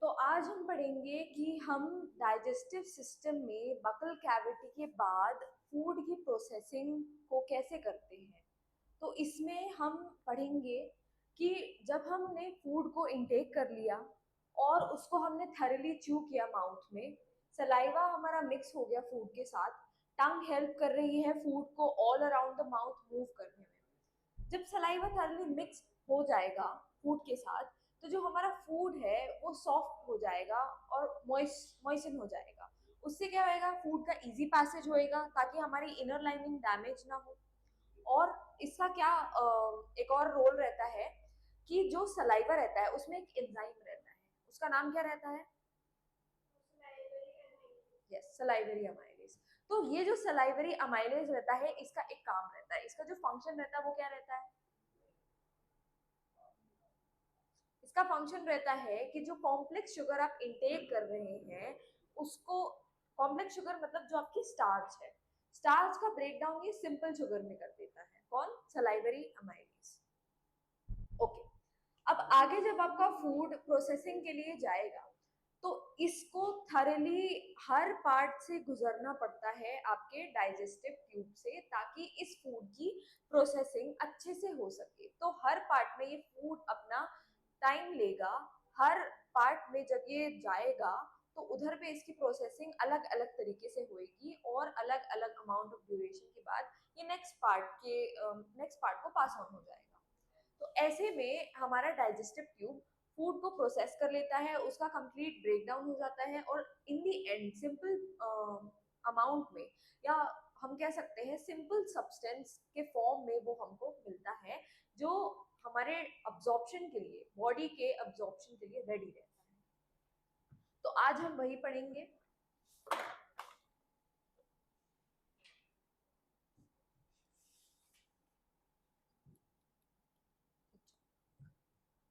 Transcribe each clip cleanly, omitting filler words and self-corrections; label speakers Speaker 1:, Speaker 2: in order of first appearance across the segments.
Speaker 1: तो आज हम पढ़ेंगे कि हम डाइजेस्टिव सिस्टम में बकल कैविटी के बाद फूड की प्रोसेसिंग को कैसे करते हैं। तो इसमें हम पढ़ेंगे कि जब हमने फूड को इनटेक कर लिया और उसको हमने थरली च्यू किया माउथ में, सलाइवा हमारा मिक्स हो गया फूड के साथ। टंग हेल्प कर रही है फूड को all around the mouth move करने में। जब सलाइवा थर्ली मिक्स हो जाएगा फूड के साथ, तो जो हमारा फूड है वो सॉफ्ट हो जाएगा और मॉइसन हो जाएगा। उससे क्या होएगा, फूड का इजी पैसेज होएगा ताकि हमारी इनर लाइनिंग डैमेज ना हो। और इसका क्या एक और रोल रहता है कि जो सलाइवा रहता है उसमें एक एंजाइम रहता है, उसका नाम क्या रहता है? Yes, salivary amylase. तो ये जो सलाइवरी अमाइलेज रहता है इसका एक काम रहता है, इसका जो फंक्शन रहता है वो क्या रहता है? इसका फंक्शन रहता है कि जो कॉम्प्लेक्स शुगर आप इंटेक कर रहे हैं उसको, कॉम्प्लेक्स शुगर मतलब जो आपकी स्टार्च है, स्टार्च का ब्रेकडाउन ये सिंपल शुगर में कर देता है। कौन? Salivary amylase. ओके। अब आगे जब आपका फूड प्रोसेसिंग के लिए जाएगा तो इसको थरली हर पार्ट से गुजरना पड़ता है आपके डाइजेस्टिव ट्यूब से, ताकि इस फूड की प्रोसेसिंग अच्छे से हो सके। तो हर पार्ट में ये फूड अपना टाइम लेगा। हर पार्ट में जब ये जाएगा तो उधर पे इसकी प्रोसेसिंग अलग अलग तरीके से होएगी और अलग अलग अमाउंट ऑफ ड्यूरेशन के बाद ये नेक्स्ट पार्ट को पास ऑन हो जाएगा। तो ऐसे में हमारा डाइजेस्टिव ट्यूब फूड को प्रोसेस कर लेता है, उसका कंप्लीट ब्रेकडाउन हो जाता है और इन दी एंड सिंपल अमाउंट में, या हम कह सकते हैं सिंपल सब्सटेंस के फॉर्म में वो हमको मिलता है, जो हमारे अब्जॉर्प्शन के लिए, बॉडी के अब्जॉर्प्शन के लिए रेडी रहता है। तो आज हम वही पढ़ेंगे।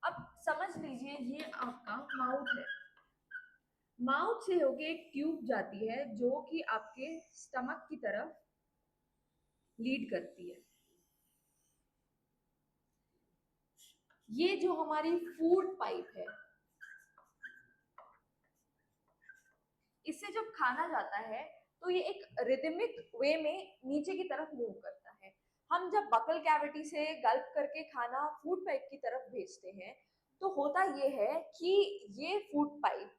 Speaker 1: अब समझ लीजिए ये आपका माउथ है। माउथ से होके एक ट्यूब जाती है जो कि आपके स्टमक की तरफ लीड करती है। ये जो हमारी फूड पाइप है, इससे जब खाना जाता है तो ये एक रिदमिक वे में नीचे की तरफ मूव करता है। हम जब बकल कैविटी से गल्प करके खाना फूड पाइप की तरफ भेजते हैं तो होता ये है कि ये फूड पाइप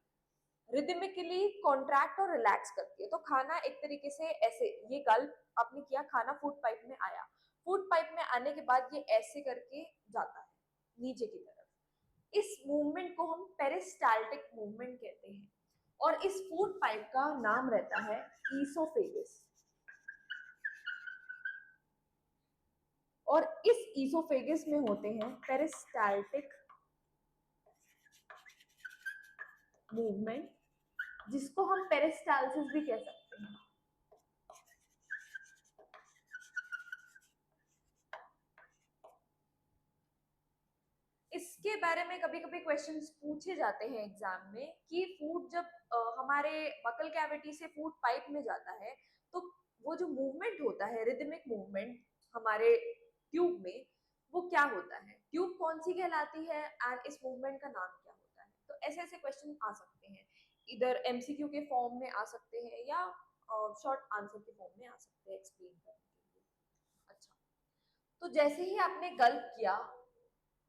Speaker 1: रिदमिकली कॉन्ट्रैक्ट और रिलैक्स करती है। तो खाना एक तरीके से ऐसे, ये गल्प आपने किया, खाना फूड पाइप में आया, फूड पाइप में आने के बाद ये ऐसे करके जाता है नीचे की तरफ। इस मूवमेंट को हम पेरिस्टाल्टिक मूवमेंट कहते हैं और इस फूड पाइप का नाम रहता है ईसोफेगस। और इस ईसोफेगस में होते हैं पेरिस्टाल्टिक मूवमेंट, जिसको हम पेरिस्टालसिस भी कह सकते हैं। इसके बारे में कभी कभी क्वेश्चंस पूछे जाते हैं एग्जाम में कि फूड जब हमारे बकल कैविटी से फूड पाइप में जाता है तो वो जो मूवमेंट होता है, रिदमिक मूवमेंट हमारे ट्यूब में, वो क्या होता है, ट्यूब कौन सी कहलाती है एंड इस मूवमेंट का नाम क्या होता है। तो ऐसे ऐसे क्वेश्चन आ सकते हैं, इधर एमसीक्यू के फॉर्म में आ सकते हैं या शॉर्ट आंसर के फॉर्म में आ सकते हैं एक्सप्लेन करने के लिए। अच्छा, तो जैसे ही आपने गल्प किया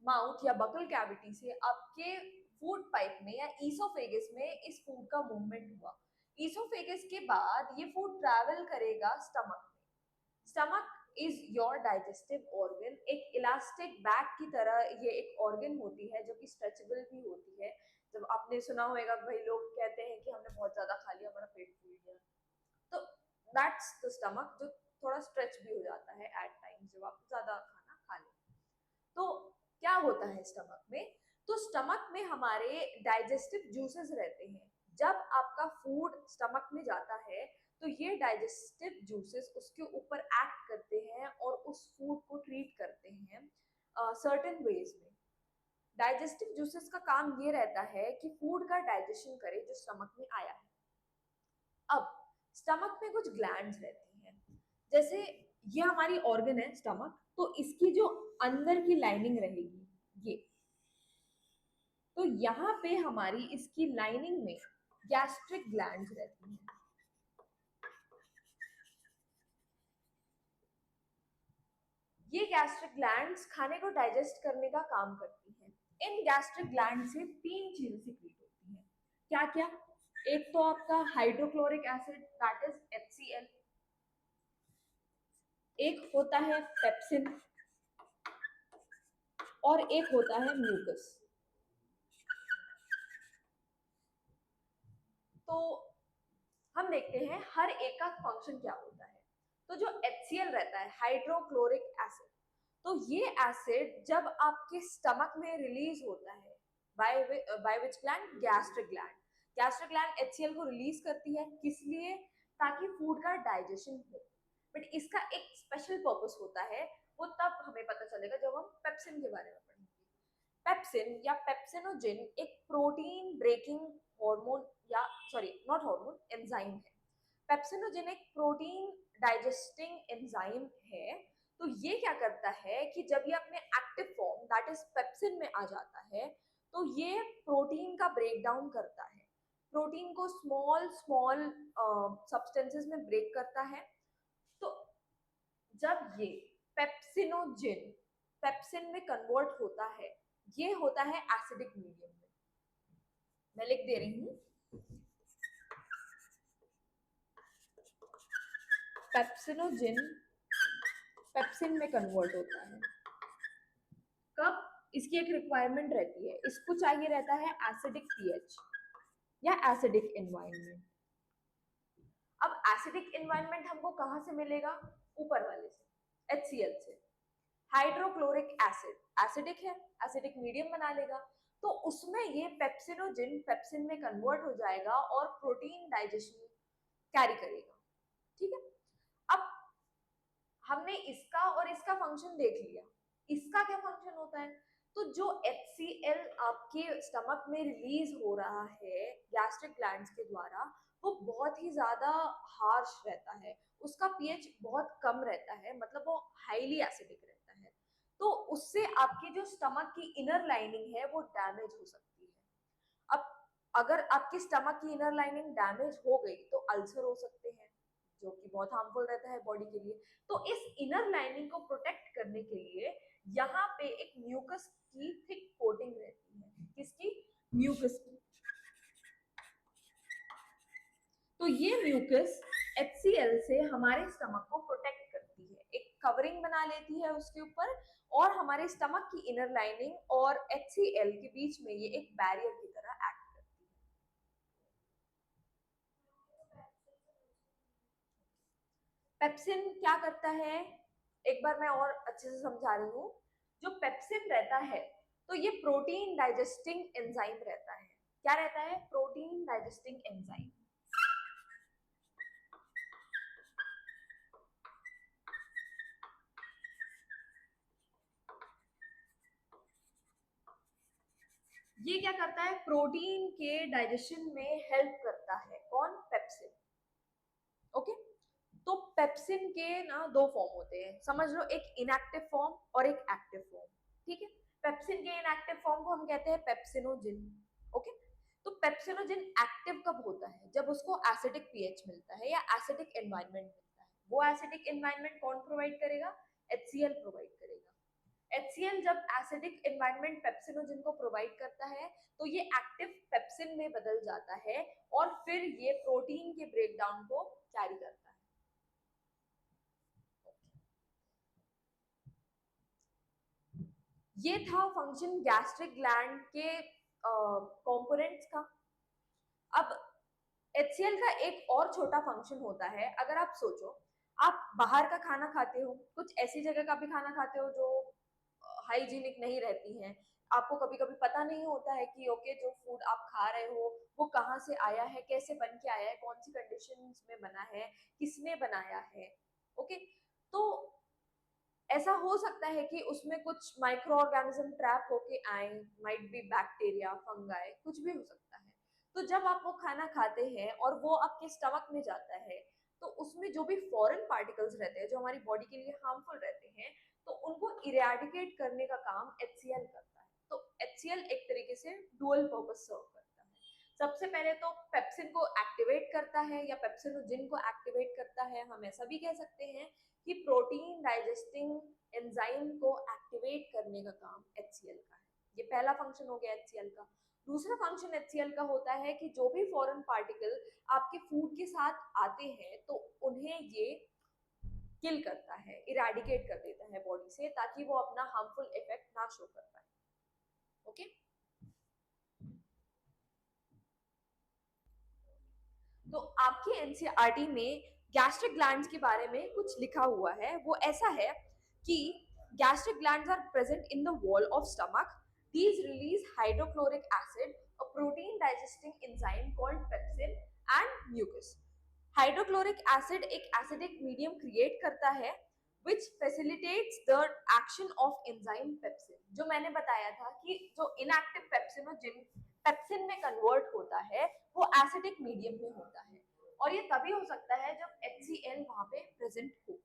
Speaker 1: माउथ या बकल कैविटी से, आपके फूड पाइप में या ईसोफेगस में इस फूड का मूवमेंट हुआ। ईसोफेगस के बाद ये फूड ट्रैवल करेगा स्टमक में। Stomach is your digestive organ. एक इलास्टिक बैग की तरह ये एक ऑर्गन होती है जो कि स्ट्रेचेबल भी होती है। जब आपने सुना होगा भाई लोग कहते हैं कि हमने बहुत ज्यादा खा लिया, हमारा पेट फूल गया, तो दैट्स द स्टमक, जो थोड़ा स्ट्रेच भी हो जाता है एट टाइम्स जब आप ज्यादा खाना खा लेते हैं। तो क्या होता है स्टमक में? तो स्टमक में हमारे डाइजेस्टिव जूसेस रहते हैं। जब आपका फूड स्टमक में जाता है तो ये डाइजेस्टिव जूसेस उसके ऊपर एक्ट करते हैं और उस फूड को ट्रीट करते हैं सर्टेन वेज में। डाइजेस्टिव जूसेस का काम ये रहता है कि फूड का डाइजेशन करे जो स्टमक में आया है। अब स्टमक में कुछ ग्लैंड्स रहती हैं, जैसे ये हमारी ऑर्गन है स्टमक, तो इसकी जो अंदर की लाइनिंग रहेगी ये, तो तो यहाँ पे हमारी इसकी लाइनिंग में गैस्ट्रिक ग्लैंड्स रहती हैं। ये गैस्ट्रिक ग्लैंड्स खाने को डाइजेस्ट करने का काम करती हैं। इन गैस्ट्रिक ग्लैंड से तीन चीजें सिक्रीट होती हैं। क्या क्या? एक तो आपका hydrochloric acid that is HCl, एक होता है पेप्सिन और एक होता है म्यूकस। तो हम देखते हैं हर एक का फंक्शन क्या होता है। तो जो HCl रहता है, हाइड्रोक्लोरिक एसिड, तो ये एसिड जब आपके स्टमक में रिलीज होता है by which gland? Gastric gland. Gastric gland HCl को रिलीज करती है, किस लिए? ताकि फूड का डाइजेशन हो। बट इसका एक स्पेशल पर्पस होता है, वो तब हमें पता चलेगा जब हम पेप्सिन के बारे में पढ़ेंगे। पेप्सिन या पेप्सिनोजिन एक प्रोटीन ब्रेकिंग हार्मोन, या सॉरी नॉट हार्मोन, एंजाइम है। पेप्सिनोजिन एक प्रोटीन डाइजेस्टिंग एंजाइम है। तो ये क्या करता है कि जब ये अपने active form that is pepsin में आ जाता है, तो ये प्रोटीन का ब्रेक डाउन करता है, प्रोटीन को स्मॉल स्मॉल सब्सटेंसेस में ब्रेक करता है। तो जब ये पेप्सिनोजिन पेप्सिन में कन्वर्ट होता है, ये होता है एसिडिक मीडियम में। मैं लिख दे रही हूँ, पेप्सिनोजिन पेप्सिन में कन्वर्ट होता है। कब? इसकी एक रिक्वायरमेंट रहती है, इसको चाहिए रहता है एसिडिक पीएच या एसिडिक एनवायरनमेंट। अब एसिडिक एनवायरनमेंट हमको कहां से मिलेगा? ऊपर वाले से, HCl से। हाइड्रोक्लोरिक एसिड एसिडिक है, एसिडिक मीडियम बना लेगा, तो उसमें ये पेप्सिनोजिन पेप्सिन में कन्वर्ट हो जाएगा और प्रोटीन डाइजेशन कैरी करेगा। ठीक है, अब हमने इसका और इसका फंक्शन देख लिया। इसका क्या फंक्शन होता है? तो जो HCl आपके स्टमक में रिलीज हो रहा है गैस्ट्रिक ग्लैंड्स के द्वारा, वो बहुत ही ज्यादा हार्श रहता है, उसका पीएच बहुत कम रहता है, मतलब वो हाईली एसिडिक रहता है। तो उससे आपकी जो स्टमक की इनर लाइनिंग है वो डैमेज हो सकती है। अब अगर आपकी स्टमक की इनर लाइनिंग डैमेज हो गई तो अल्सर हो सकते हैं, जो कि बहुत हार्मफुल रहता है बॉडी के लिए। तो इस इनर लाइनिंग को प्रोटेक्ट करने के लिए यहाँ पे एक म्यूकस की थिक कोटिंग रहती है। किसकी? म्यूकस की। तो ये म्यूकस HCl से हमारे स्टमक को प्रोटेक्ट करती है, एक कवरिंग बना लेती है उसके ऊपर, और हमारे स्टमक की इनर लाइनिंग और HCl के बीच में ये एक बैरियर की तरह एक्ट करती है। पेप्सिन क्या करता है, एक बार मैं और अच्छे से समझा रही हूँ। जो पेप्सिन रहता है, तो ये प्रोटीन डाइजेस्टिंग एंजाइम रहता है। क्या रहता है? Protein digesting enzyme. ये क्या करता है? प्रोटीन के डाइजेशन में हेल्प करता है। कौन? पेप्सिन। ओके, तो पेप्सिन के ना दो फॉर्म होते हैं, समझ लो, एक इनएक्टिव फॉर्म और एक एक्टिव फॉर्म। ठीक है, पेप्सिन के इनएक्टिव फॉर्म को हम कहते हैं पेप्सिनोजिन। ओके, तो पेप्सिनोजिन एक्टिव कब होता है? जब उसको एसिडिक पीएच मिलता है या एसिडिक एनवायरनमेंट मिलता है। वो एसिडिक एनवायरनमेंट कौन प्रोवाइड करेगा? HCl प्रोवाइड करेगा। HCl जब एसिडिक एनवायरनमेंट पेप्सिनोजिन को प्रोवाइड करता है, तो ये एक्टिव पेप्सिन में बदल जाता है और फिर ये प्रोटीन के ब्रेकडाउन को कैरी करता है। ये था फंक्शन गैस्ट्रिक ग्लैंड के कंपोनेंट्स का। अब HCl का एक और छोटा फंक्शन होता है। अगर आप सोचो, आप बाहर का खाना खाते हो, कुछ ऐसी जगह का भी खाना खाते हो जो हाइजीनिक नहीं रहती हैं, आपको कभी कभी पता नहीं होता है कि ओके जो फूड आप खा रहे हो वो कहाँ से आया है, कैसे बन के आया है, कौन सी कंडीशंस में बना है, किसने बनाया है। ओके, तो ऐसा हो सकता है कि उसमें कुछ माइक्रो ऑर्गेनिज्म ट्रैप होके आए, माइट बी बैक्टीरिया, फंगाई, कुछ भी हो सकता है। तो जब आप वो खाना खाते हैं और वो आपके स्टमक में जाता है, तो उसमें जो भी फॉरेन पार्टिकल्स रहते हैं जो हमारी बॉडी के लिए हार्मफुल रहते हैं, तो उनको इरेडिकेट करने का काम HCl करता है। तो HCl एक तरीके से डुअल पर्पस सर्व करता है। सबसे पहले तो पेप्सिन को एक्टिवेट करता है या पेप्सिनोजिन को एक्टिवेट करता है। हम ऐसा भी कह सकते हैं कि प्रोटीन डाइजेस्टिंग एंजाइम को एक्टिवेट करने का काम HCl का है। ये पहला फंक्शन हो गया HCl का। दूसरा फंक्शन HCl का होता है कि जो भी फॉरेन पार्टिकल आपके फूड के साथ आते हैं तो उन्हें ये किल करता है, इरेडिकेट कर देता है बॉडी से, ताकि वो अपना हार्मफुल इफेक्ट ना शो कर पाए। ओके, तो आपके एनसीईआरटी में गैस्ट्रिक ग्लैंड्स के बारे में कुछ लिखा हुआ है। वो ऐसा है कि gastric glands are present in the wall of stomach. These release hydrochloric acid, a protein digesting enzyme called pepsin and mucus. Hydrochloric acid एक एसिडिक मीडियम क्रिएट करता है which facilitates the action of enzyme pepsin। जो मैंने बताया था कि जो inactive pepsinogen pepsin में कन्वर्ट होता है वो एसिडिक मीडियम में होता है, और ये तभी हो सकता है जब HCl वहां पे प्रेजेंट हो।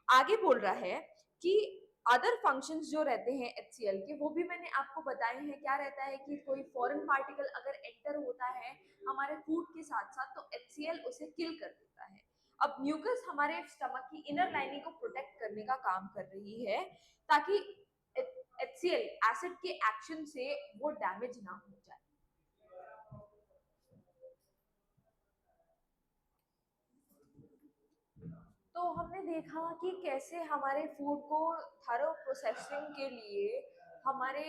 Speaker 1: आगे बोल रहा है कि अदर फंक्शंस जो रहते हैं HCl के वो भी मैंने आपको बताए हैं। क्या रहता है कि कोई फॉरेन पार्टिकल अगर एंटर होता है हमारे फूड के साथ साथ तो HCl उसे किल कर देता है। अब म्यूकस हमारे स्टमक की इनर लाइनिंग को प्रोटेक्ट करने का काम कर रही है ताकि HCl एसिड के एक्शन से वो डैमेज ना हो जाए। तो हमने देखा कि कैसे हमारे फूड को थरो प्रोसेसिंग के लिए हमारे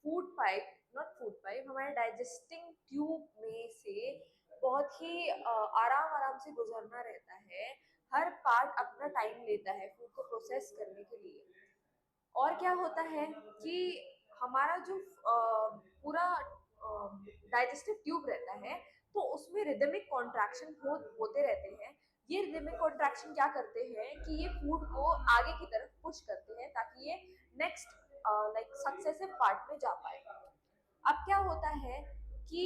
Speaker 1: food pipe not food pipe हमारे डाइजेस्टिंग ट्यूब में से बहुत ही आराम आराम से गुजरना रहता है। हर पार्ट अपना टाइम लेता है फूड को प्रोसेस करने के लिए। और क्या होता है कि हमारा जो पूरा डाइजेस्टिव ट्यूब रहता है तो उसमें रिदमिक कॉन्ट्रैक्शन होते रहते हैं। ये रिदमिक कॉन्ट्रैक्शन क्या करते हैं कि ये फूड को आगे की तरफ पुश करते हैं ताकि ये नेक्स्ट लाइक सक्सेसिव पार्ट में जा पाए। अब क्या होता है कि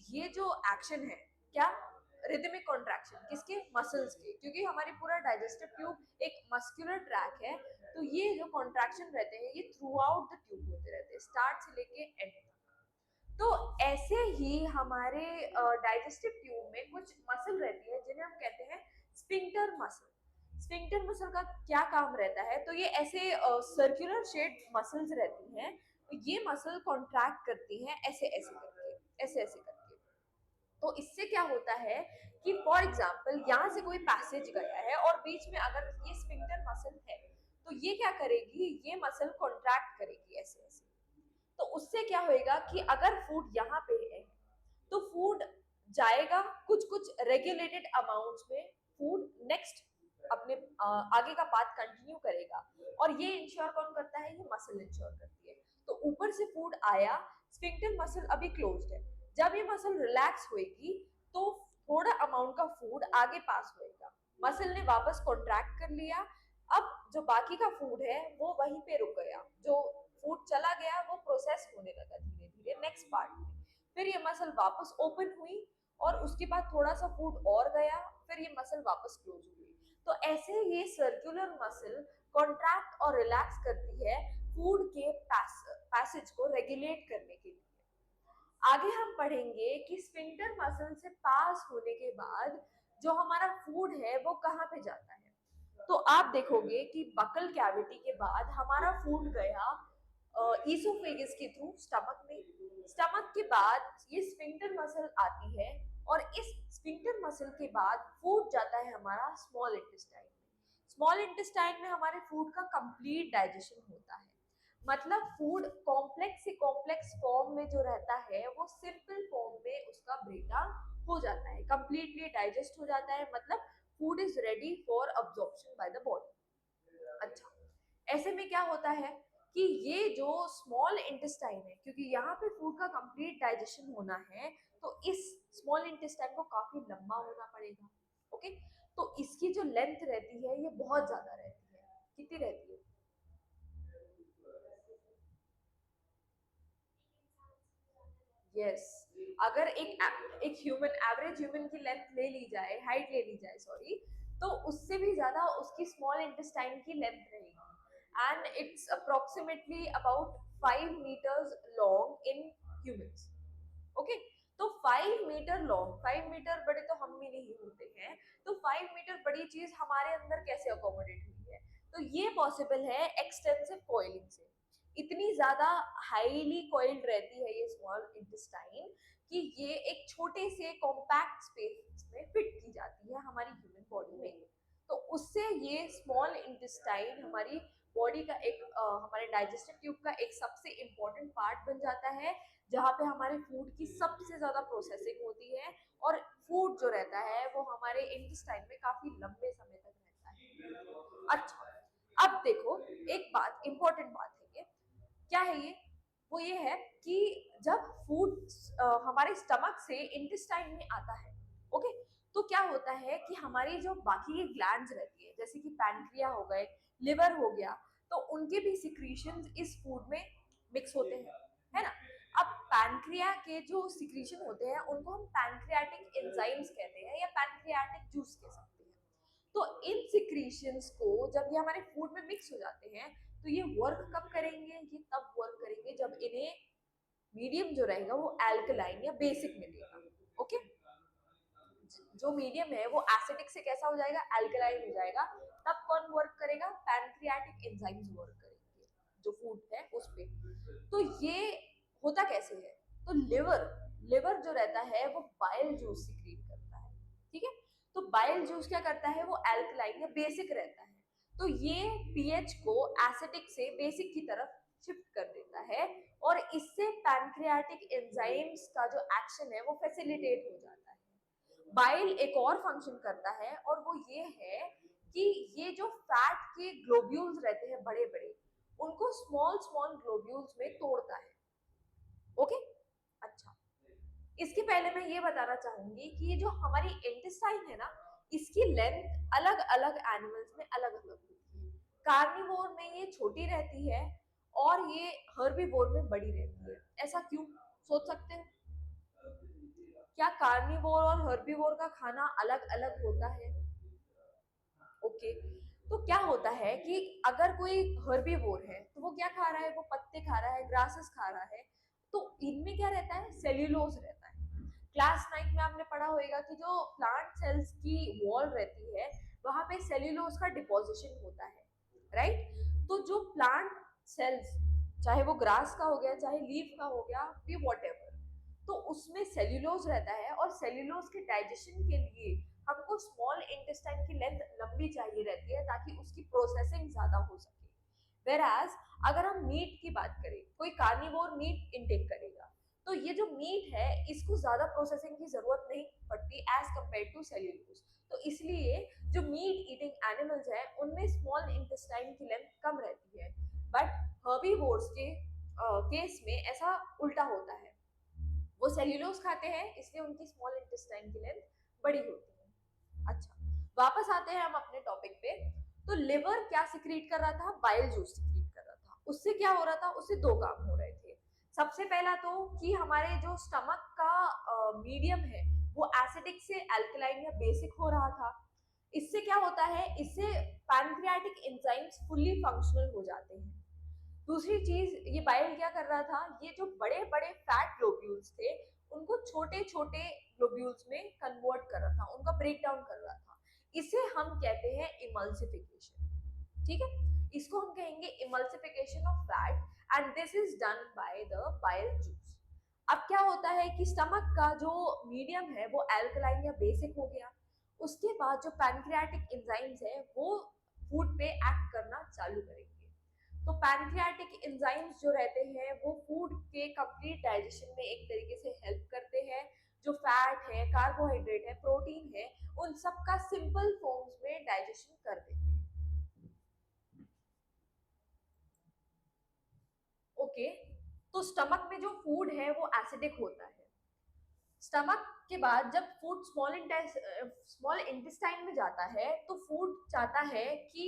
Speaker 1: ये जो एक्शन है क्या रिदमिक कॉन्ट्रैक्शन किसके मसल्स के, क्योंकि हमारी पूरा डाइजेस्टिव ट्यूब एक मस्कुलर ट्रैक है तो ये जो कॉन्ट्रैक्शन रहते हैं ये थ्रू आउट द ट्यूब होते रहते हैं स्टार्ट से लेके एंड तक। तो ऐसे ही हमारे डाइजेस्टिव ट्यूब में कुछ मसल रहती है जिन्हें हम कहते हैं स्फिंक्टर मसल। स्फिंक्टर मसल का क्या काम रहता है, तो ये ऐसे सर्कुलर शेप मसल्स रहती हैं। तो ये मसल कॉन्ट्रैक्ट करती हैं ऐसे ऐसे करके, ऐसे ऐसे करके। तो इससे क्या होता है कि फॉर एग्जाम्पल यहाँ से कोई पैसेज गया है और बीच में अगर ये स्फिंक्टर मसल है तो ये क्या करेगी, ये मसल कॉन्ट्रैक्ट करेगी ऐसे ऐसे। तो उससे क्या होएगा कि अगर फूड यहाँ पे है तो फूड जाएगा कुछ कुछ रेगुलेटेड अमाउंट्स में, फूड नेक्स्ट अपने आगे का पाथ कंटिन्यू करेगा। और ये इंश्योर कौन करता है, ये मसल इंश्योर करती है। तो ऊपर से फूड आया, स्फिंक्टर मसल अभी क्लोज्ड है, जब ये मसल रिलैक्स होएगी तो थोड़ा अमाउंट का फूड आगे पास होएगा, मसल ने वापस कॉन्ट्रैक्ट कर लिया। अब जो बाकी का फूड है वो वहीं पे रुक गया, जो फूड चला गया वो प्रोसेस होने लगा धीरे धीरे नेक्स्ट पार्ट में। फिर ये मसल वापस ओपन हुई और उसके बाद थोड़ा सा फूड और गया, फिर ये मसल वापस क्लोज हुई। तो ऐसे ये सर्कुलर मसल कॉन्ट्रैक्ट और रिलैक्स करती है फूड के पैसेज को रेगुलेट करने के लिए। आगे हम पढ़ेंगे कि स्फिंक्टर मसल से पास होने के बाद जो हमारा फूड है वो कहाँ पे जाता है। तो आप देखोगे कि बकल कैविटी के बाद हमारा फूड गया ईसोफेगस के थ्रू स्टमक में। स्टमक के बाद ये स्फिंक्टर मसल आती है और इस स्फिंक्टर मसल के बाद फूड जाता है हमारा स्मॉल इंटेस्टाइन में। स्मॉल इंटेस्टाइन में हमारे फूड का कंप्लीट डाइजेशन होता है। मतलब फूड कॉम्प्लेक्स से कॉम्प्लेक्स फॉर्म में जो रहता है वो सिंपल फॉर्म में उसका ब्रेकडाउन हो जाता है, कंप्लीटली डाइजेस्ट हो जाता है। मतलब food is ready for absorption by the body. अच्छा, ऐसे में क्या होता है कि ये जो स्मॉल इंटेस्टाइन है, क्योंकि यहाँ पे फूड का कंप्लीट डाइजेशन होना है तो इस स्मॉल इंटेस्टाइन को काफी लंबा होना पड़ेगा। ओके, तो इसकी जो लेंथ रहती है ये बहुत ज्यादा रहती है। कितनी रहती है? Yes yes. अगर एक ह्यूमन एवरेज ह्यूमन की लेंथ ले ली जाए, हाइट ले ली जाए सॉरी, तो उससे भी ज्यादा उसकी स्मॉल इंटेस्टाइन की लेंथ रहेगी and it's approximately about 5 meters long in humans. Okay, तो 5 मीटर लॉन्ग, 5 मीटर बड़े तो हम भी नहीं होते हैं, तो 5 मीटर बड़ी चीज हमारे अंदर कैसे अकोमोडेट हुई है? तो ये पॉसिबल है एक्सटेंसिव कॉइलिंग से। इतनी ज्यादा हाईली कॉइल्ड रहती है ये स्मॉल इंटेस्टाइन कि ये एक छोटे से कॉम्पैक्ट स्पेस में फिट की जाती है हमारी ह्यूमन बॉडी में। तो उससे ये स्मॉल इंटेस्टाइन हमारी बॉडी का एक हमारे डाइजेस्टिव ट्यूब का एक सबसे इम्पोर्टेंट पार्ट बन जाता है, जहाँ पे हमारे फूड की सबसे ज्यादा प्रोसेसिंग होती है और फूड जो रहता है वो हमारे इंटेस्टाइन में काफी लंबे समय तक रहता है। अच्छा, अब देखो, एक बात, इंपॉर्टेंट बात है ये, क्या है ये? वो ये है कि जब फूड हमारे स्टमक से इंटेस्टाइन में आता है, ओके, तो क्या होता है कि हमारी जो बाकी की ग्लैंड्स रहती है, जैसे कि पैनक्रिया हो गए, लिवर हो गया, तो उनके भी सिक्रीशंस इस फूड में मिक्स होते हैं, है ना? अब पैनक्रिया के जो सिक्रीशन होते हैं उनको हम पैनक्रियाटिक एंजाइम्स कहते हैं या पैनक्रियाटिक जूस कह सकते हैं। तो इन सिक्रीशंस को जब ये हमारे फूड में मिक्स हो जाते हैं, तो ये वर्क कब करेंगे? ये तब वर्क करेंगे जब इन्हें मीडियम जो रहेगा वो एल्कलाइन या बेसिक मिलेगा। ओके, जो मीडियम है वो एसिडिक से कैसा हो जाएगा? एल्कलाइन हो जाएगा। तब कौन वर्क करेगा? पैनक्रियाटिक एंजाइम्स वर्क करेंगे जो फूड है उस पे। तो ये होता कैसे है? तो लिवर लिवर जो रहता है वो बाइल जूस सिक्रीट करता है, ठीक है? तो बाइल जूस क्या करता है? वो एल्कलाइन या बेसिक रहता है, तो ये पीएच को एसिडिक से बेसिक की तरफ शिफ्ट कर देता है और इससे पैनक्रियाटिक एंजाइम्स का जो एक्शन है वो फैसिलिटेट हो जाता है। बाइल एक और फंक्शन करता है और वो ये है कि ये जो फैट के ग्लोब्यूल्स रहते हैं बड़े बड़े, उनको स्मॉल स्मॉल ग्लोब्यूल्स में तोड़ता है। ओके, अच्छा, इसके पहले मैं ये बताना चाहूंगी कि ये जो हमारी इंटेस्टाइन है ना, इसकी लेंथ अलग अलग एनिमल्स में अलग अलग होती है। कार्निवोर में ये छोटी रहती है और ये हर्बीवोर में बड़ी रहती है। ऐसा क्यों? सोच सकते हो? क्या कार्निवोर और हर्बीवोर का खाना अलग अलग होता है? ओके, तो क्या होता है कि अगर कोई हर्बीवोर है तो वो क्या खा रहा है? वो पत्ते खा रहा है, ग्रासेस खा रहा है। तो इनमें क्या रहता है? सेल्यूलोज रहता है। क्लास 9 में आपने पढ़ा होगा कि जो प्लांट सेल्स की वॉल रहती है वहां पे सेल्यूलोज का डिपोजिशन होता है, राइट? तो जो प्लांट सेल्स, चाहे वो ग्रास का हो गया, चाहे लीफ का हो गया, भी वॉट, तो उसमें सेल्यूलोज रहता है और सेल्यूलोज के डाइजेशन के लिए हमको स्मॉल इंटेस्टाइन की लेंथ लंबी चाहिए रहती है ताकि उसकी प्रोसेसिंग ज्यादा हो सके। वेराज अगर हम मीट की बात करें, कोई कार्निवोर मीट इनटेक करेगा, तो ये जो मीट है इसको ज्यादा प्रोसेसिंग की जरूरत नहीं पड़ती एज कम्पेयर टू सेल्यूलोज। तो इसलिए जो मीट ईटिंग एनिमल्स है उनमें स्मॉल इंटेस्टाइन की लेंथ कम रहती है, बट हर्बीवोर्स के केस में ऐसा उल्टा होता है। वो सेल्यूलोज खाते हैं इसलिए उनकी स्मॉल इंटेस्टाइन की लेंथ बड़ी होती है। अच्छा, वापस आते हैं हम अपने टॉपिक पे। तो लिवर क्या सिक्रीट कर रहा था? बाइल जूस सिक्रीट कर रहा था। उससे क्या हो रहा था? उससे दो काम हो रहे थे। सबसे पहला तो कि हमारे जो स्टमक का मीडियम है वो एसिडिक से अल्कलाइन या बेसिक हो रहा था। इससे क्या होता है? इससे पैनक्रियाटिक एंजाइम्स फुल्ली फंक्शनल हो जाते हैं। दूसरी चीज, ये बाइल क्या कर रहा था? ये जो बड़े बड़े फैट ग्लोब्यूल्स थे उनको छोटे छोटे ग्लोब्यूल्स में कन्वर्ट कर रहा था, उनका ब्रेक डाउन कर रहा था। इसे हम कहते हैं इमल्सिफिकेशन, ठीक है? इसको हम कहेंगे emulsification of fat and this is done by the bile juice. अब क्या होता है कि स्टमक का जो मीडियम है वो एल्कलाइन या बेसिक हो गया। उसके बाद जो पैनक्रियाटिक एंजाइम्स है वो फूड पे एक्ट करना चालू करेंगे। तो पैनक्रियाटिक एंजाइम्स जो रहते हैं वो फूड के कंप्लीट डाइजेशन में एक तरीके से हेल्प करते हैं। जो फैट है, कार्बोहाइड्रेट है, प्रोटीन है, उन सब का सिंपल फॉर्म्स में डाइजेशन कर देते हैं। ओके, तो स्टमक में जो फूड है वो एसिडिक होता है। स्टमक के बाद जब फूड स्मॉल इंटेस्टाइन में जाता है तो फूड चाहता है कि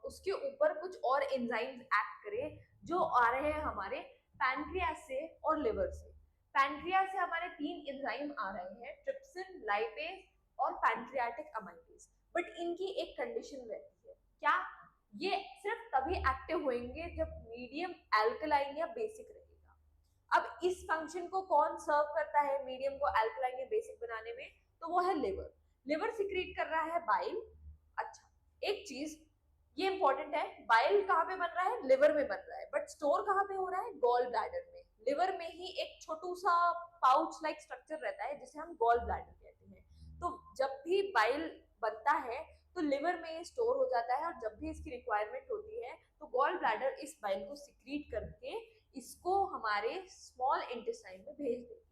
Speaker 1: उसके ऊपर कुछ और एंजाइम्स एक्ट करे जो आ रहे हैं हमारे पैनक्रियास से और लिवर से। पैनक्रियास से हमारे 3 एंजाइम आ रहे हैं, ट्रिप्सिन, लाइपेज और पैनक्रियाटिक अमाइलेज। बट इनकी एक कंडीशन रहती है, क्या? ये सिर्फ तभी एक्टिव होंगे जब मीडियम अल्कलाइन या बेसिक रहेगा। अब इस फंक्शन को कौन सर्व करता है मीडियम को अल्कलाइन या बेसिक बनाने में? तो वो है लिवर। लिवर सिक्रीट कर रहा है बाइल। अच्छा, एक चीज ये इंपॉर्टेंट है, बाइल कहाँ पे बन रहा है? लिवर में बन रहा है, बट स्टोर कहाँ पे हो रहा है? गॉल ब्लैडर में। लिवर में ही एक छोटू सा पाउच लाइक स्ट्रक्चर रहता है जिसे हम गॉल ब्लैडर कहते हैं। तो जब भी बाइल बनता है तो लिवर में स्टोर हो जाता है, और जब भी इसकी रिक्वायरमेंट होती है तो गॉल ब्लैडर इस बाइल को सिक्रीट करके इसको हमारे स्मॉल इंटेस्टाइन में भेज देती है।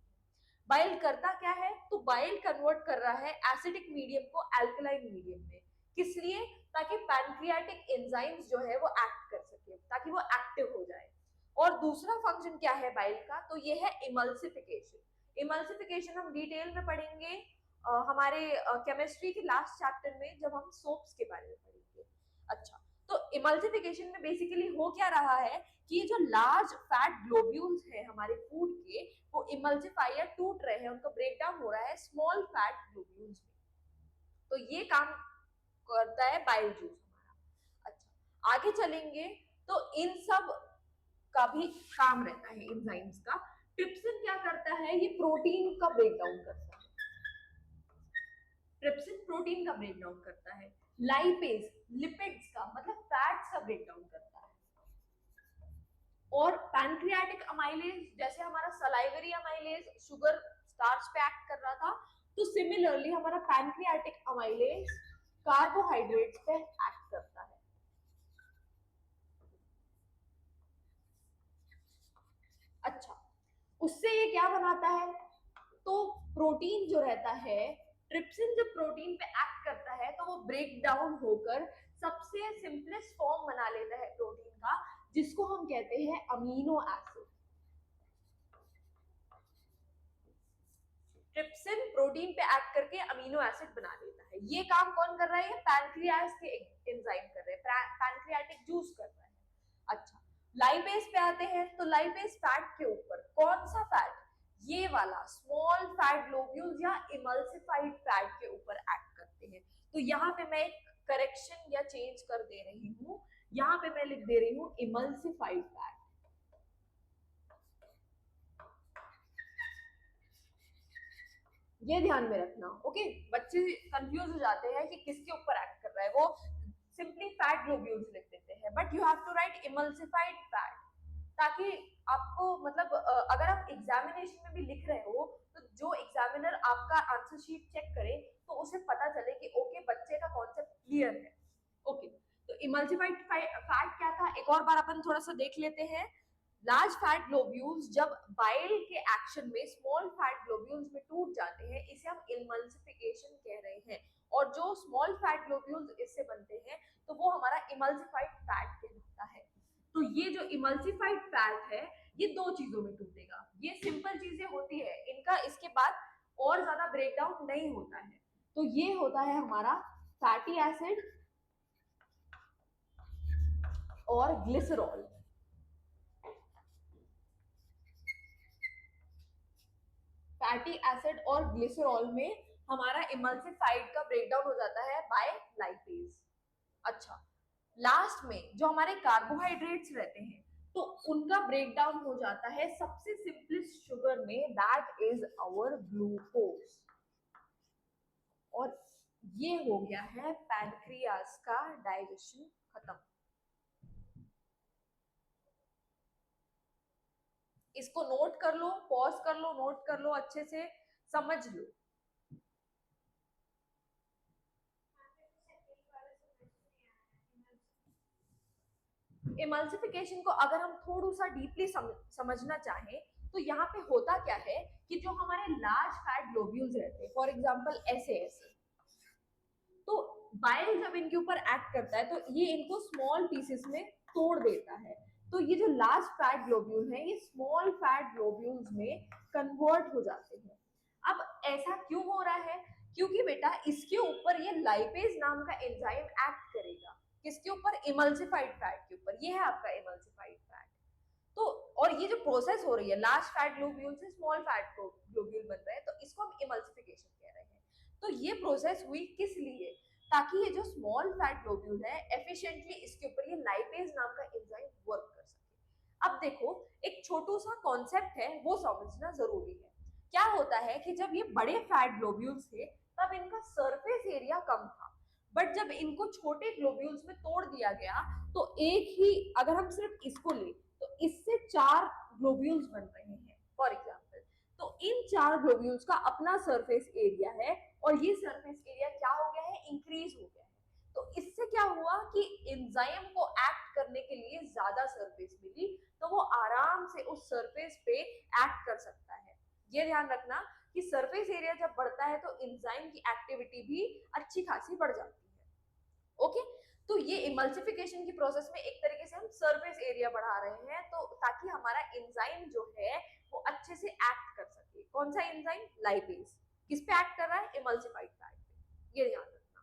Speaker 1: बाइल करता क्या है? तो बाइल कन्वर्ट कर रहा है एसिडिक मीडियम को अल्कलाइन मीडियम में। किस लिए? ताकि पैनक्रियाटिक एंजाइम्स जो है वो एक्ट कर सके, ताकि वो एक्टिव हो जाए। और दूसरा फंक्शन क्या है बाइल का? तो ये है इमल्सिफिकेशन। इमल्सिफिकेशन हम डिटेल में पढ़ेंगे हमारे केमिस्ट्री के लास्ट चैप्टर में, जब हम सोप्स के बारे में पढ़ेंगे। अच्छा, तो इमल्सिफिकेशन में बेसिकली हो क्या रहा है कि जो लार्ज फैट ग्लोब्यूल्स है हमारे फूड के, वो इमल्सिफाई या टूट रहे हैं, उनका ब्रेकडाउन हो रहा है स्मॉल फैट ग्लोब्यूल्स में। तो ये काम करता है बाइल जूस हमारा। अच्छा, आगे चलेंगे तो इन सब का भी काम रहता है एंजाइम्स का। ट्रिप्सिन क्या करता है? ये प्रोटीन का ब्रेकडाउन करता है। ट्रिप्सिन प्रोटीन का ब्रेकडाउन करता है। लाइपेज लिपिड्स का मतलब फैट्स का ब्रेकडाउन करता है। और पैनक्रियाटिक अमाइलेज, जैसे हमारा सलाइवरी अमाइलेज शुगर स्टार्च पे एक्ट कर रहा था, तो सिमिलरली हमारा पैनक्रियाटिक अमाइलेज कार्बोहाइड्रेट्स पे एक्ट करता है। अच्छा, उससे ये क्या बनाता है? तो प्रोटीन जो रहता है, ट्रिप्सिन जब प्रोटीन पे एक्ट करता है तो वो ब्रेक डाउन होकर सबसे सिंपलेस्ट फॉर्म बना लेता है प्रोटीन का, जिसको हम कहते हैं अमीनो एसिड। ट्रिप्सिन प्रोटीन पे एक्ट करके अमीनो एसिड बना देता है। ये काम कौन कर रहा है? ये पैनक्रियास के एंजाइम कर रहे हैं, पैनक्रियाटिक जूस कर रहा है। अच्छा, लाइपेज पे आते हैं तो लाइपेज फैट के ऊपर कौन सा फैट? ये वाला स्मॉल फैट ग्लोब्यूल्स या इमल्सिफाइड फैट के ऊपर एक्ट करते हैं। तो यहाँ पे मैं एक करेक्शन या चेंज कर दे रही हूँ, यहाँ पे मैं लिख दे रही हूँ इमल्सिफाइड फैट। ये ध्यान में रखना। ओके, बच्चे कंफ्यूज हो जाते हैं कि किसके ऊपर एक्ट कर रहा है, वो सिंपली फैट ग्लोब्यूल्स लिख देते हैं, but you have to write emulsified fat, ताकि आपको मतलब अगर आप एग्जामिनेशन में भी लिख रहे हो तो जो एग्जामिनर आपका आंसर शीट चेक करे तो उसे पता चले कि ओके बच्चे का कॉन्सेप्ट क्लियर है। ओके, तो इमल्सिफाइड फैट क्या था, एक और बार अपन थोड़ा सा देख लेते हैं। लार्ज फैट ग्लोब्यूल्स जब बाइल के एक्शन में स्मॉल फैट ग्लोब्यूल्स में टूट जाते हैं, इसे हम इमल्सिफिकेशन कह रहे हैं। और जो स्मॉल फैट ग्लोब्यूल्स इससे बनते हैं तो वो हमारा इमल्सिफाइड फैट कहलाता है। तो ये जो इमल्सिफाइड फैट है ये दो चीजों में टूटेगा। ये सिंपल चीजें होती है, इनका इसके बाद और ज्यादा ब्रेकडाउन नहीं होता है। तो ये होता है हमारा फैटी एसिड और ग्लिसरॉल। फैटी एसिड और ग्लिसरॉल में हमारा इमल्सिफाइड का ब्रेकडाउन हो जाता है बाय लाइपेज। अच्छा, लास्ट में जो हमारे कार्बोहाइड्रेट्स रहते हैं तो उनका ब्रेकडाउन हो जाता है सबसे सिंपलेस्ट शुगर में, दैट इज आवर ग्लूकोज। और ये हो गया है पैनक्रियास का डाइजेशन खत्म। इसको नोट कर लो, पॉज कर लो, नोट कर लो, अच्छे से समझ लो। इमल्सिफिकेशन को अगर हम थोड़ा सा डीपली समझना चाहें तो यहाँ पे होता क्या है कि जो हमारे लार्ज फैट ग्लोब्यूल्स रहते हैं, फॉर एग्जांपल ऐसे ऐसे, तो बाइल जब इनके ऊपर एक्ट करता है तो ये इनको स्मॉल पीसेस में तोड़ देता है। तो ये जो लार्ज फैट ग्लोब्यूल है ये स्मॉल फैट ग्लोब्यूल्स में कन्वर्ट हो जाते हैं। अब ऐसा क्यों हो रहा है? क्योंकि बेटा इसके ऊपर ये लाइपेज नाम का एंजाइम एक्ट करेगा। किसके ऊपर? इमल्सिफाइड फैट के ऊपर। ये है आपका इमल्सिफाइड फैट। तो और ये जो प्रोसेस हो रही है लार्ज फैट ग्लोब्यूल से स्मॉल फैट ग्लोब्यूल बन रहे हैं, तो इसको हम इमल्सिफिकेशन कह रहे हैं। तो ये प्रोसेस हुई किस लिए? ताकि ये जो स्मॉल फैट ग्लोब्यूल है एफिशिएंटली इसके ऊपर ये लाइपेज नाम का एंजाइम वर्क कर सके। अब देखो, एक छोटू सा कॉन्सेप्ट है वो समझना जरूरी है। क्या होता है कि जब ये बड़े फैट ग्लोब्यूल्स थे तब इनका सरफेस एरिया कम था, बट जब इनको छोटे ग्लोब्यूल्स में तोड़ दिया गया तो एक ही, अगर हम सिर्फ इसको ले तो इससे 4 ग्लोब्यूल्स बन रहे हैं फॉर एग्जाम्पल। तो इन 4 ग्लोब्यूल्स का अपना सरफेस एरिया है और ये सरफेस एरिया क्या हो गया है, इंक्रीज हो गया है। तो इससे क्या हुआ कि एंजाइम को एक्ट करने के लिए ज्यादा सरफेस मिली, तो वो आराम से उस सरफेस पे एक्ट कर सकता है। ये ध्यान रखना कि सरफेस एरिया जब बढ़ता है तो एंजाइम की एक्टिविटी भी अच्छी खासी बढ़ जाती है। ओके, तो ये इमल्सिफिकेशन की प्रोसेस में एक तरीके से हम सरफेस एरिया बढ़ा रहे हैं, तो ताकि हमारा एंजाइम जो है वो अच्छे से एक्ट कर सके। कौन सा एंजाइम? लाइपेज। किस पे एक्ट कर रहा है? इमल्सिफाइड फैट पे। ये ध्यान रखना।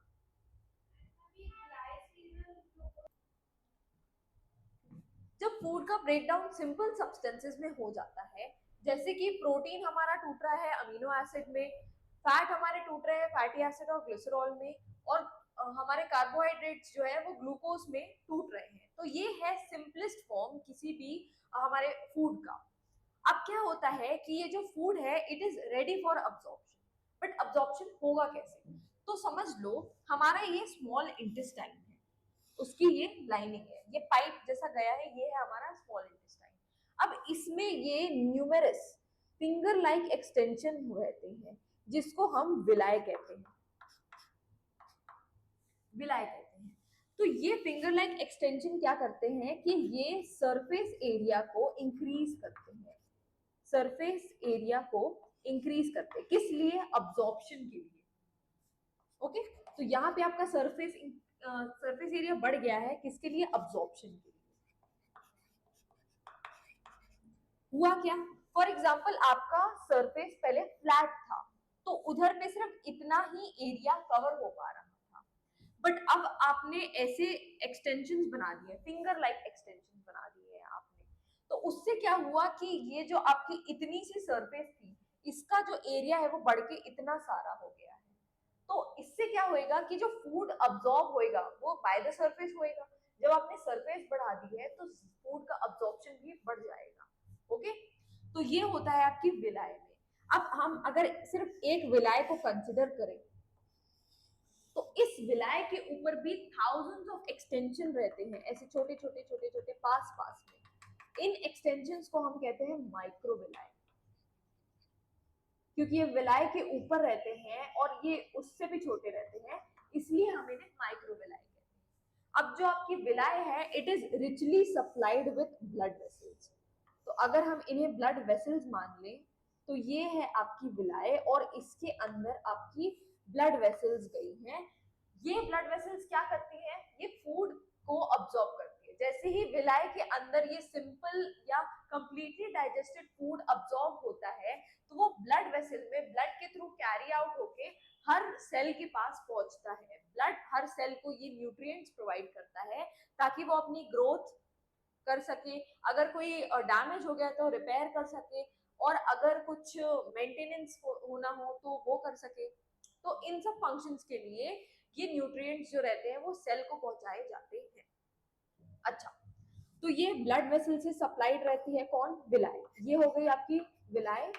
Speaker 1: जब फूड का ब्रेकडाउन सिंपल सब्सटेंसेस में हो जाता है, जैसे कि प्रोटीन हमारा टूट रहा है अमीनो एसिड में, फैट हमारे टूट रहे हैं फैटी एसिड और ग्लिसरॉल में, और हमारे कार्बोहाइड्रेट्स जो है वो ग्लूकोज में टूट रहे हैं, तो ये है सिंपलेस्ट फॉर्म किसी भी हमारे फूड का। अब क्या होता है कि ये जो फूड है it is ready for absorption, but absorption होगा कैसे? तो समझ लो हमारा ये स्मॉल इंटेस्टाइन है, उसकी ये लाइनिंग है, ये पाइप जैसा गया है, ये है हमारा स्मॉल इंटेस्टाइन। अब इसमें ये न्यूमेरस फिंगर लाइक एक्सटेंशन रहते हैं जिसको हम विलाय कहते हैं, विलाय कहते हैं। तो ये फिंगर लाइक एक्सटेंशन क्या करते हैं कि ये सरफेस एरिया को इंक्रीज करते हैं, सरफेस एरिया को इंक्रीज करते हैं, किस लिए? अब्जॉर्प्शन के लिए। ओके, तो यहाँ पे आपका सरफेस एरिया बढ़ गया है, किसके लिए? अब्जॉर्प्शन के लिए। हुआ क्या? फॉर एग्जाम्पल आपका सरफेस पहले फ्लैट था, तो उधर पे सिर्फ इतना ही एरिया कवर हो पा रहा था, बट अब आपने ऐसे एक्सटेंशंस बना दिए, फिंगर लाइक एक्सटेंशन बना दिए हैं आपने, तो उससे क्या हुआ कि ये जो आपकी इतनी सी सरफेस थी इसका जो एरिया है वो बढ़ के इतना सारा हो गया है। तो इससे क्या होएगा कि जो फूड अब्सॉर्ब होएगा वो बाय द सरफेस होएगा। जब आपने सरफेस बढ़ा दी है तो फूड का अब्सॉर्प्शन भी बढ़ जाएगा। ओके, तो ये होता है आपकी विलाय में। अब हम अगर सिर्फ एक विलाय को कंसिडर करें तो इस विलाय के ऊपर भी थाउजेंड्स ऑफ एक्सटेंशन रहते हैं, ऐसे छोटे छोटे छोटे छोटे पास पास में। इन एक्सटेंशंस को हम कहते हैं माइक्रो विलाय, क्योंकि ये विलाय के ऊपर रहते हैं और ये उससे भी छोटे रहते हैं, इसलिए हम इन्हें माइक्रो विलाय कहते हैं। अब जो आपकी विलाय है it is richly supplied with blood vessels, तो अगर हम इन्हें ब्लड वेसल्स मान लें तो ये है आपकी विलाय और इसके अंदर आपकी ब्लड वेसल्स गई हैं। ये ब्लड वेसल्स क्या करती हैं? ये फूड को अब्सॉर्ब करती है। जैसे ही विलाय के अंदर ये सिंपल या कंप्लीटली डाइजेस्टेड फूड अब्सॉर्ब होता है तो वो ब्लड वेसल में ब्लड के थ्रू कैरी आउट होके हर सेल के पास पहुंचता है। ब्लड हर सेल को ये न्यूट्रिएंट्स प्रोवाइड करता है ताकि वो अपनी ग्रोथ कर सके, अगर कोई डैमेज हो गया तो रिपेयर कर सके, और अगर कुछ मेंटेनेंस होना हो तो वो कर सके। तो इन सब फंक्शंस के लिए ये न्यूट्रिएंट्स जो रहते हैं वो सेल को पहुंचाए जाते हैं। अच्छा, तो ये ब्लड वेसल से सप्लाइड रहती है कौन? विलाय। ये हो गई आपकी विलाय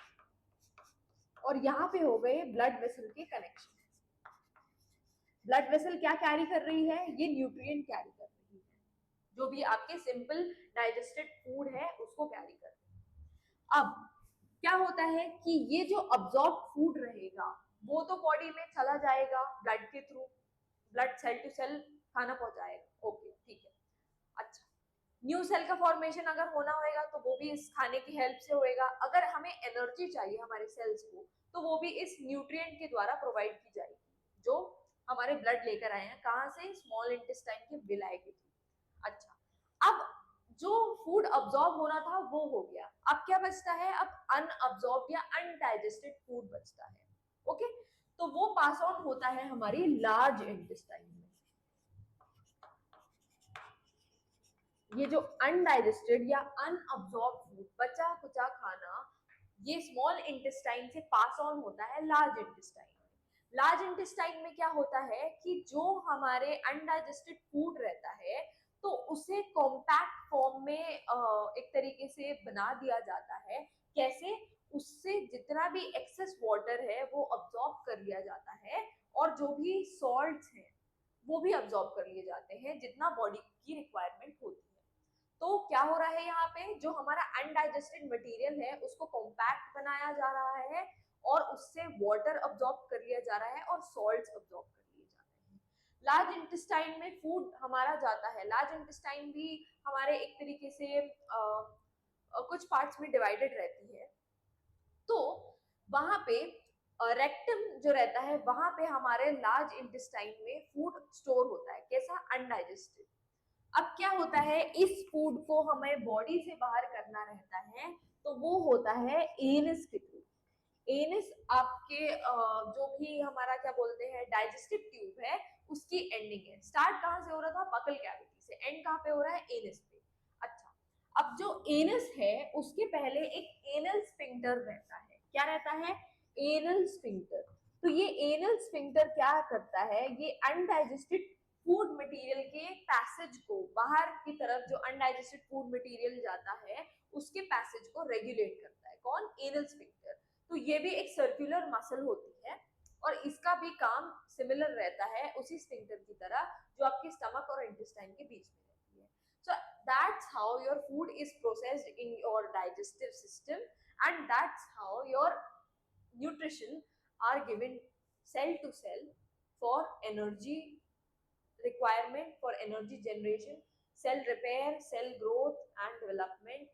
Speaker 1: और यहाँ पे हो गए ब्लड वेसल के कनेक्शन। ब्लड वेसल क्या कैरी कर रही है? ये न्यूट्रिएंट कैरी कर रही है, जो भी आपके सिंपल डाइजेस्टेड फूड है उसको कैरी कर रही है। अब क्या होता है कि ये जो अब्सॉर्ब फूड रहेगा वो तो बॉडी में चला जाएगा ब्लड के through, blood cell to cell खाना पहुंचाएगा। ओके, ठीक है। अच्छा, न्यू सेल का फॉर्मेशन अगर होना होगा तो वो भी इस खाने की हेल्प से होएगा। अगर हमें एनर्जी चाहिए हमारे सेल्स को तो वो भी इस न्यूट्रिएंट के द्वारा प्रोवाइड की जाएगी, जो हमारे ब्लड लेकर आए हैं कहाँ से? स्मॉल इंटेस्टाइन के विलाय के थ्रू। अच्छा, अब जो फूड अब्सॉर्ब होना था वो हो गया, अब क्या बचता है? अब अनअब्सॉर्ब या अनडाइजेस्टेड फूड बचता है। ओके, तो वो पास ऑन होता है हमारी लार्ज इंटेस्टाइन में। ये जो अनडाइजेस्टेड या अनअब्सॉर्ब फूड, बचा कुचा खाना, ये स्मॉल इंटेस्टाइन से पास ऑन होता है लार्ज इंटेस्टाइन में। लार्ज इंटेस्टाइन में क्या होता है कि जो हमारे अनडाइजेस्टेड फूड रहता है तो उसे कॉम्पैक्ट फॉर्म में एक तरीके से बना दिया जाता है। कैसे? उससे जितना भी एक्सेस वाटर है वो अब्सॉर्ब कर लिया जाता है और जो भी सॉल्ट्स हैं वो भी अब्सॉर्ब कर लिए जाते हैं जितना बॉडी की रिक्वायरमेंट होती है। तो क्या हो रहा है यहाँ पे, जो हमारा अनडाइजेस्टेड मटेरियल है उसको कॉम्पैक्ट बनाया जा रहा है और उससे वाटर अब्सॉर्ब कर लिया जा रहा है और सॉल्ट्स अब्सॉर्ब कर लिए जा रहे हैं। लार्ज इंटेस्टाइन में फूड हमारा जाता है। लार्ज इंटेस्टाइन भी हमारे एक तरीके से कुछ पार्ट्स में डिवाइडेड रहती है। तो वहां पे रेक्टम जो रहता है वहां पे हमारे लार्ज इंटेस्टाइन में फूड स्टोर होता है। कैसा? अनडाइजेस्टेड। अब क्या होता है, इस फूड को हमें बॉडी से बाहर करना रहता है तो वो होता है एनस के थ्रू। एनस आपके जो भी हमारा क्या बोलते हैं डाइजेस्टिव ट्यूब है उसकी एंडिंग है। स्टार्ट कहाँ से हो रहा था? बकल कैविटी से। एंड कहाँ पे हो रहा है? एनस पे। अच्छा, अब जो एनस है उसके पहले एक एनल स्फिंक्टर रहता है। क्या रहता है? Anal sphincter. तो ये एनल स्फिंक्टर क्या करता है, ये अनडाइजेस्टेड फूड मटेरियल के पैसेज को, बाहर की तरफ जो अनडाइजेस्टेड फूड मटेरियल जाता है उसके पैसेज को रेगुलेट करता है। कौन? Anal sphincter. तो ये भी एक सर्कुलर मसल होती है और इसका भी काम सिमिलर रहता है उसी स्फिंक्टर की तरह जो आपके स्टमक और इंटेस्टाइन के बीच में रहती है। So that's how your food is processed in your digestive system, and that's how your nutrition are given cell to cell for energy requirement, for energy generation, cell repair, cell growth and development,